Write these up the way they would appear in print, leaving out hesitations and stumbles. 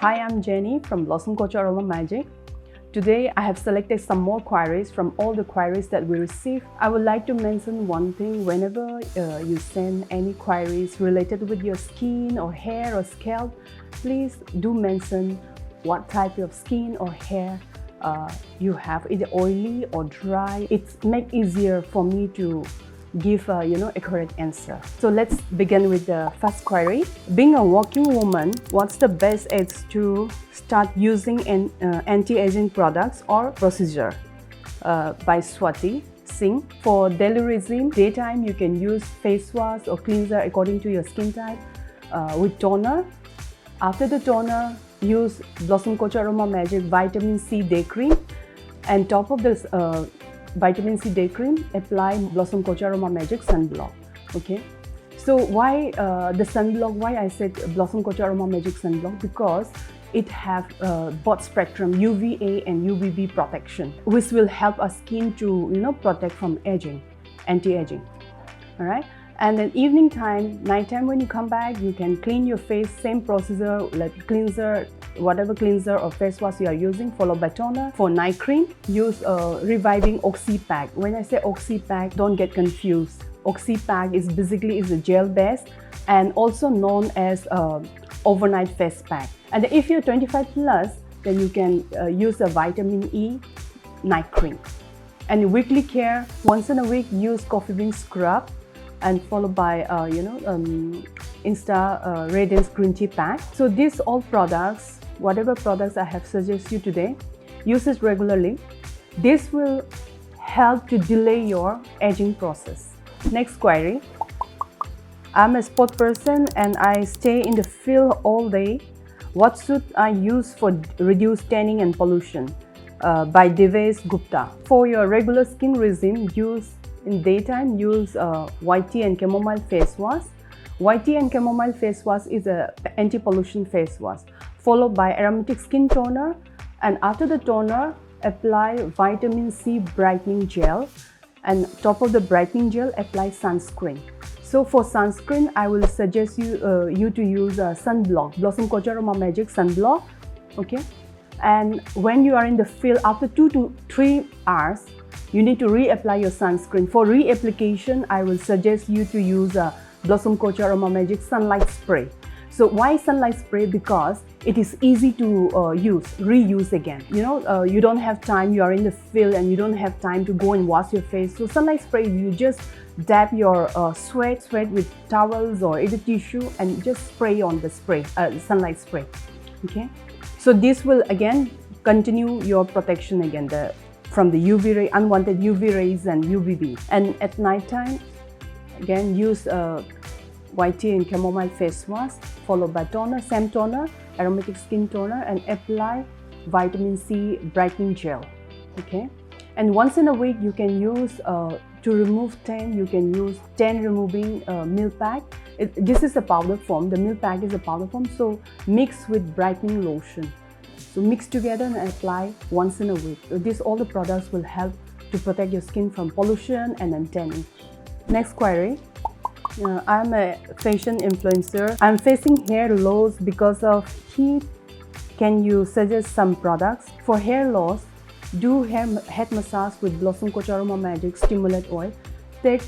Hi, I'm Jenny from Kochhar Aroma Magic. Today, I have selected some more queries from all the queries that we received. I would like to mention one thing. Whenever you send any queries related with your skin or hair or scalp, please do mention what type of skin or hair you have, either oily or dry. It makes easier for me to give a correct answer. So let's begin with the first query. Being a working woman, what's the best age to start using an anti-aging products or procedure? By Swati Singh. For daily regime, daytime you can use face wash or cleanser according to your skin type with toner. After the toner, use Kochhar Aroma Magic Vitamin C Day Cream, and top of this Vitamin C Day Cream, apply Kochhar Aroma Magic Sunblock. Okay, so why the sunblock? Why I said Kochhar Aroma Magic Sunblock? Because it have both spectrum UVA and UVB protection, which will help our skin to protect from aging, anti-aging. All right. And then evening time, nighttime, when you come back, you can clean your face, same procedure, like cleanser, whatever cleanser or face wash you are using, followed by toner. For night cream, use reviving Oxy Pack. When I say Oxy Pack, don't get confused. Oxy Pack is basically a gel base and also known as overnight face pack. And if you're 25 plus, then you can use a vitamin E night cream. And weekly care, once in a week, use coffee bean scrub, and followed by Insta Radiance Green Tea Pack. So these all products, whatever products I have suggested you today, use it regularly. This will help to delay your aging process. Next query. I'm a sport person and I stay in the field all day. What should I use for reduced tanning and pollution? By Devesh Gupta. For your regular skin regime, in daytime, use white tea and chamomile face wash. White tea and chamomile face wash is an anti-pollution face wash, followed by aromatic skin toner. And after the toner, apply vitamin C brightening gel. And top of the brightening gel, apply sunscreen. So for sunscreen, I will suggest you to use a sunblock, Kochhar Aroma Magic Sunblock. Okay. And when you are in the field, after 2 to 3 hours, you need to reapply your sunscreen. For reapplication, I will suggest you to use a Kochhar Aroma Magic Sunlight Spray. So why Sunlight Spray? Because it is easy to reuse again. You don't have time, you are in the field and you don't have time to go and wash your face. So Sunlight Spray, you just dab your sweat with towels or either tissue and just spray on the sunlight spray. Okay. So this will again continue your protection again, from the UV ray, unwanted UV rays and UVB. And at night time, again use white tea and chamomile face wash, followed by toner, same toner, aromatic skin toner, and apply vitamin C brightening gel. Okay. And once in a week, you can use to remove tan. You can use tan removing milk pack. This is a powder form. The milk pack is a powder form. So mix with brightening lotion. So mix together and apply once in a week. All the products will help to protect your skin from pollution and tanning. Next query. I'm a fashion influencer. I'm facing hair loss because of heat. Can you suggest some products? For hair loss, do head massage with Kochhar Aroma Magic Stimulate Oil. Take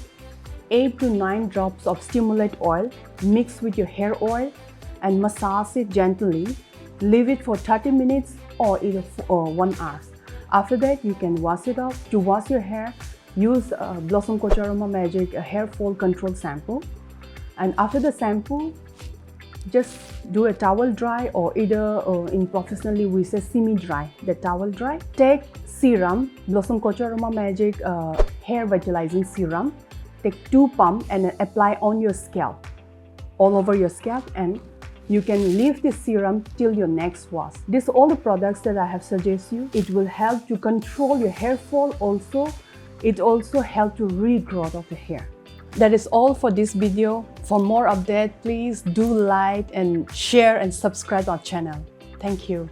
8 to 9 drops of Stimulate Oil, mix with your hair oil and massage it gently. Leave it for 30 minutes or either 1 hour. After that, you can wash it off. To wash your hair, use Kochhar Aroma Magic Hair Fall Control Shampoo. And after the shampoo, just do a towel dry, or either in professionally we say semi-dry, the towel dry. Take serum, Kochhar Aroma Magic Hair Vitalizing Serum. Take 2 pumps and apply on your scalp, all over your scalp, and you can leave this serum till your next wash. These all the products that I have suggested you. It will help to control your hair fall. It also helps to regrowth of the hair. That is all for this video. For more updates, please do like and share and subscribe our channel. Thank you.